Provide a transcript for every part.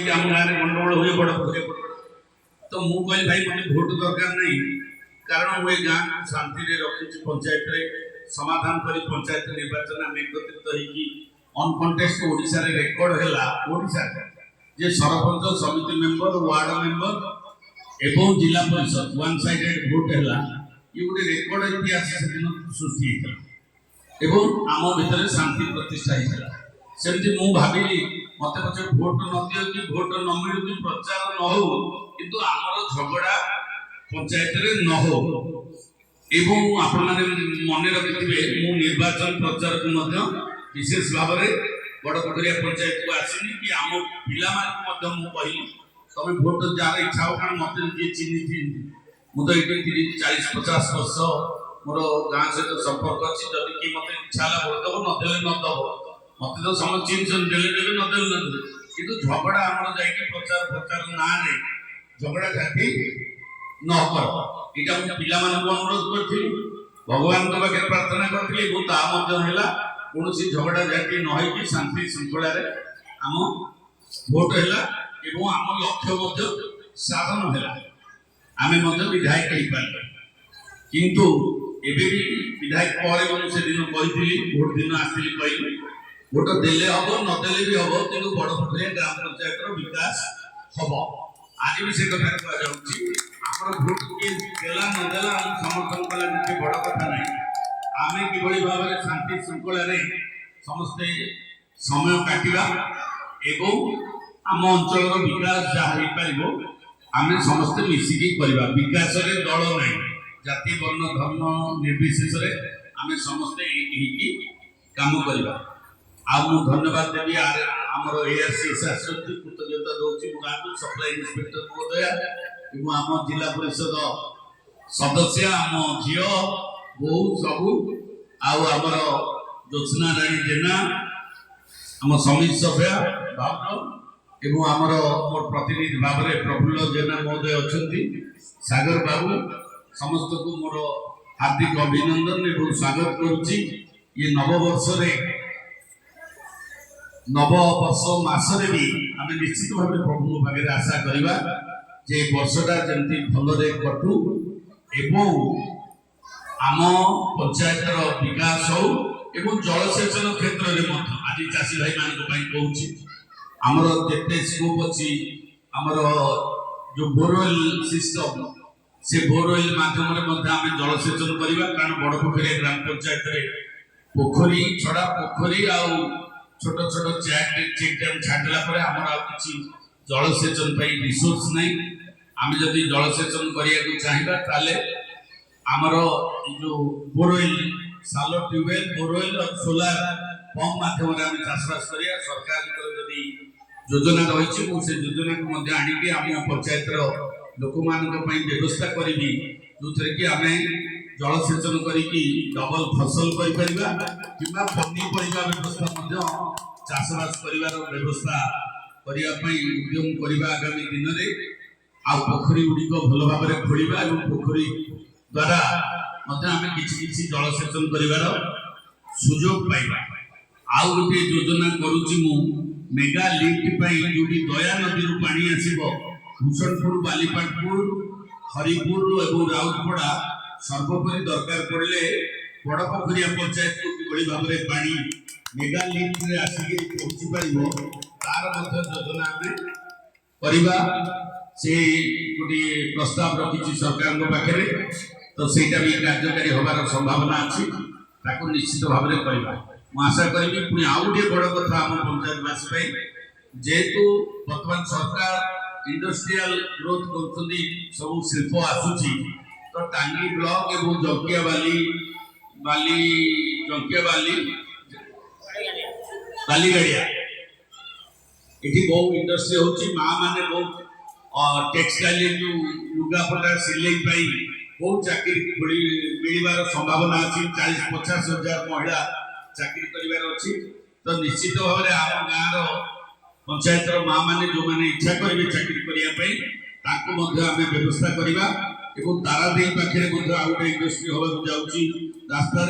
कि आम गाँव में गंडगोल हुए बड़ तो मु कहली भाई मत भोट दरकार नहीं कारण मुझे गाँव को शांति रखी पंचायत समाधान कर पंचायत निर्वाचन आम एकत्रित होगी अनकंटेस्ट ओडिशा रे रेकर्ड है ओडिशा जे सरपंच समिति मेंबर वार्ड मेंबर एवं जिला परिषद वन साइडेड भोट है ये गोटे रेकर्ड इतिहास से दिन सृष्टि होता एवं आम भितर शांति प्रतिष्ठा होता सेमती मु भाविली मत पचे भोट न दियो कि भोट न मिलू कि प्रचार न हो किंतु आमर झगड़ा पंचायत रे न हो एवं आपण माने मन रखिथिबे मु निर्वाचन प्रचार को मध्य विशेष भाव में बड़ पोखरिया पंचायत को आसिनी कि आम पिला मान मध्य मु कहली तमे भोट जार इच्छा हो कारण मते जे चिन्ही थी मु तो एटी 40-50 वर्ष मोर गाँ सहित संपर्क अच्छी जदि कि मते इच्छा ला भोट दबो न देले न दबो मत तो समझ चिन्ह देले देले न देले न किंतु झगड़ा हमर जाई प्रचार प्रचार ना रे झगड़ा खाती न कर इटा हम पिला मान को अनुरोध करथि भगवान को पाखे प्रार्थना करथि बहुत आ मध्य हैला कोनोसी झगड़ा जाती न होई कि शांति शृंखला रे हम भोट हैला एवं आम लक्ष्य मध्य साधन हैला आमे मध्य विधायक हेई पार किंतु एबे भी विधायक पर हम से दिन कहिथिली भोट दिन आसिली कहि भोट देले हबो न देले भी हबो किंतु बड़ पोखरिया ग्राम पंचायत रो विकास हबो आज भी से कथा कह जाउची हमर भोट के देला न देला हम समर्थन कला जे बड़ कथा नै आमे किभଳି भाबरे शांति शृंखला रे समस्त समय काटिबा एवं आम अंचल विकास जहाँ हो पारिबो आमे समस्त मिसिकी करबा विकास रे दल नै जाति वर्ण धर्म निर्विशेष रे आमे समस्त एकी काम करबा आ मु धन्यवाद देबी आमर एआरसी शास्त्री कृतज्ञता दउची मु गाँव सप्लाई इंस्पेक्टर महोदय एवं आम जिला परिषद सदस्य आम झियो बहु सबू आमर ज्योत्सना रानी जेना आम समिति सभ्य भाव एवं आमर मोर प्रतिनिधि भाव में प्रफुल्ल जेना महोदय अच्छा सागर बाबू समस्त को मोर हार्दिक अभिनंदन एवं स्वागत करुच्ची ये नववर्ष मासरे भी आम निश्चित भाव प्रभु पाखे आशा करवा जे वर्षटा जमी भलरे कटू एवं आम पंचायत विकास हो एवं जलसेचन क्षेत्र में आज चाषी भाई मान कहूँ आमर जिते स्कोप अच्छी आमर जो बोरवेल सिस्टम से बोरवेल माध्यम आम जलसेचन करवा कारण बड़ पोखरिया ग्राम पंचायत रे पोखरी छड़ा पोखरी आ छोट छोट चेक डैम छाड़ला आमर किसी जलसेचन रिसोर्स नहीं आम जब जलसेचन करने चाहिए ताले आमर जो बोरवेल सालो ट्यूबवेल बोरवेल और सोलार पंप माध्यम आम चाषबास करिया सरकार जदि योजना रही से योजना को आनिकी आम पंचायत लोक मान व्यवस्था करी जो थे कि आम जलसेचन करी डबल फसल कि पनीपरिया व्यवस्था चाषबास कर व्यवस्था करने उद्यम करवा आगामी दिन में आ पोखरी गुड़िक भल भाव में खोलिबा और पोखरी द्वारा आम किसी जलसेचन कर सुजोग पाइबा आउ गोटे योजना करुच्ची मु मेगा लिफ्ट जो दया नदी पानी आसो भूषणपुर बालीपाटपुर हरिपुर और राउतपड़ा सर्वोपरि दरकार पड़े बड़ पोखरिया पंचायत को किभଳି भाव में पानी मेगा लिफ्ट रे आसिक पहुंची पार तार योजना आम करवा से गोटे प्रस्ताव रखी सरकार पाखे तो सहीटा भी कार्यकारी होबार संभावना अच्छी निश्चित भाव में करवा आशा करी पुणी आउ गोटे बड़ कथा आम पंचायतवासी जेहेतु बर्तमान सरकार इंडस्ट्रियल ग्रोथ कर सब शिल्प आसूची तो टांगी ब्लॉक एवं जंकिया बालीगाड़िया ये बहुत इंडस्ट्री होची माँ माने बहुत टेक्सटाइल जो लुगापटा सिलाई बहुत चाकरी मिलवार संभावना अच्छी 40-50 हजार महिला चाकरी कर तो निश्चित भाव में आम गाँव पंचायत माँ मैंने जो मैंने इच्छा करेंगे चाकरी करने आम व्यवस्था करवा तारादी पाखे आउ गए इंडस्ट्री होगा जाऊँगी रास्तार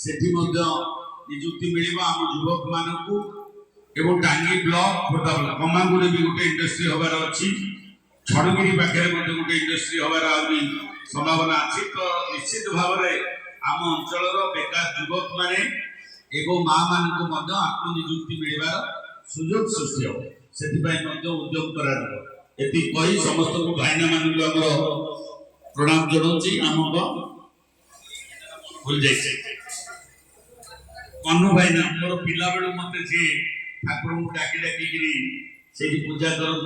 से निजुक्ति मिल आम युवक मानू এবং টাঙ্গি ব্লক খোর্ଦ୍ଧା ব্লক କମାଗୁଡ଼ି ବି ଗୋଟେ ଇଣ୍ଡଷ୍ଟ୍ରି ହବାର ଅଛି ଛଡ଼ଗିରି ପାଖରେ ମଧ୍ୟ ଗୋଟେ ଇଣ୍ଡଷ୍ଟ୍ରି ହବାର ଆହୁରି ସମ୍ଭାବନା ଅଛି ତ ନିଶ୍ଚିତ ଭାବରେ ଆମ ଅଞ୍ଚଳର ବେକାର ଯୁବକ ମାନେ ଏବଂ ମା ମାନଙ୍କୁ ମଧ୍ୟ ଆତ୍ମନିଯୁକ୍ତି ମିଳିବାର ସୁଯୋଗ ସୃଷ୍ଟି ହେବ ସେଥିପାଇଁ ମଧ୍ୟ ଉଦ୍ୟମ କରାଯିବ ଏତିକି କହି ସମସ୍ତଙ୍କୁ ଭାଇନା ମାନଙ୍କୁ ଆମର ପ୍ରଣାମ ଜଣାଉଛି ଆମର ଭୁଲି ଯାଇଛି କନୁ ଭାଇନା ମୋର ପିଲାବେଳୁ ମତେ ସିଏ ଠାକୁରଙ୍କୁ ଡାକି ଡାକିକିରି ସେଇଠି ପୂଜା କରନ୍ତି